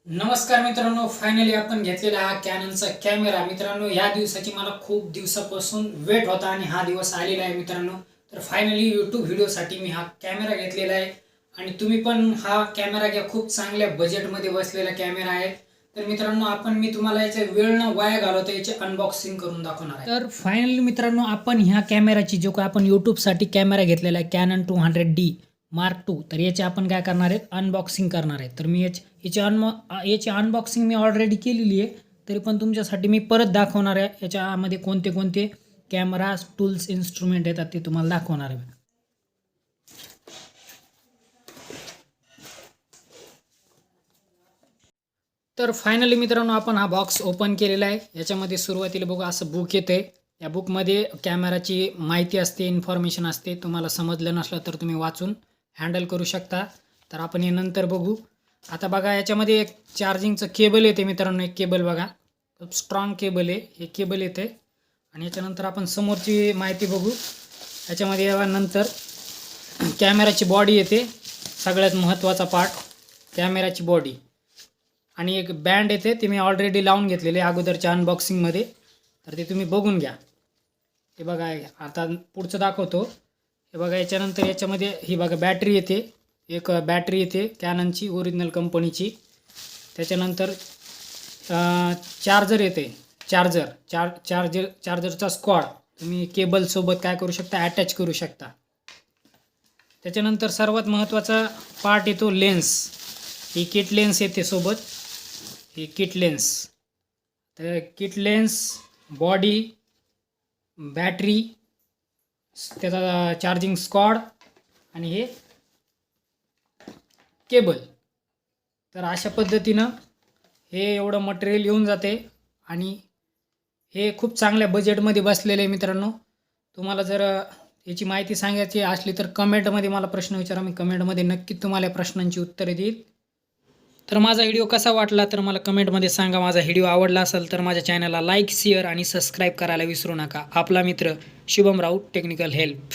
नमस्कार मित्रांनो, फायनली आपण घेतलेला हा कॅननचा कॅमेरा. मित्रांनो, या दिवसाची मला खूप दिवसापासून वेट होता आणि हा दिवस आलेला आहे मित्रांनो. तर फायनली यूट्यूब व्हिडिओसाठी मी हा कॅमेरा घेतलेला आहे आणि तुम्ही पण हा कॅमेरा घ्या. खूप चांगल्या बजेटमध्ये बसलेला कॅमेरा आहे. तर मित्रांनो, मी तुम्हाला याचा वेळ न वाया घालवता याचे अनबॉक्सिंग करून दाखवणार आहे. तर फायनली मित्रांनो, आपण ह्या कॅमेराची जो काय आपण यूट्यूबसाठी कॅमेरा घेतलेला आहे कॅनन 200D मार्क 2, तर याची आपण काय करणार आहेत, अनबॉक्सिंग करणार आहे. तर मी याची अनबॉक्सिंग मी ऑलरेडी केलेली आहे, तरी पण तुमच्यासाठी मी परत दाखवणार आहे. याच्यामध्ये कोणते कोणते कॅमेरा टूल्स इन्स्ट्रुमेंट येतात ते तुम्हाला दाखवणार आहे. तर फायनली मित्रांनो, आपण हा बॉक्स ओपन केलेला आहे. याच्यामध्ये सुरुवातीला बघू असं बुक येते. या बुकमध्ये कॅमेराची माहिती असते, इन्फॉर्मेशन असते. तुम्हाला समजलं नसलं तर तुम्ही वाचून हँडल करू शकता. तर आपण हे नंतर बघू. आता बघा, याच्यामध्ये एक चार्जिंगचं केबल येते मित्रांनो. एक केबल बघा, खूप स्ट्रॉंग केबल आहे. हे केबल येते आणि याच्यानंतर आपण समोरची माहिती बघू. याच्यामध्ये नंतर कॅमेराची बॉडी येते, सगळ्यात महत्त्वाचा पार्ट कॅमेराची बॉडी. आणि एक बँड येते, ते मी ऑलरेडी लावून घेतलेले अगोदरच्या अनबॉक्सिंगमध्ये, तर ते तुम्ही बघून घ्या. हे बघा, आता पुढचं दाखवतो. हे बघा, याच्यानंतर याच्यामध्ये ही बघा बॅटरी येते. एक बॅटरी येते कॅननची, ओरिजिनल कंपनीची. त्याच्यानंतर चार्जर येते. चार्जरचा स्क्वॉड तुम्ही केबलसोबत काय करू शकता, अटॅच करू शकता. त्याच्यानंतर सर्वात महत्त्वाचा पार्ट येतो लेन्स. ही किट लेन्स येते सोबत. ही किट लेन्स. तर किट लेन्स, बॉडी, बॅटरी, त्याचा चार्जिंग स्क्वॉड आणि हे केबल. तर अशा पद्धतीनं हे एवढं मटेरियल येऊन जाते आणि हे खूप चांगल्या बजेटमध्ये बसलेलं आहे मित्रांनो. तुम्हाला जर याची माहिती सांगायची असली तर कमेंटमध्ये मला प्रश्न विचारा. मी कमेंटमध्ये नक्की तुम्हाला प्रश्नांची उत्तरे देईल. तर माझा व्हिडिओ कसा वाटला तर मला कमेंटमध्ये सांगा. माझा व्हिडिओ आवडला असेल तर माझ्या चॅनलला लाईक, शेअर आणि सबस्क्राईब करायला विसरू नका. आपला मित्र शुभम राऊत, टेक्निकल हेल्प.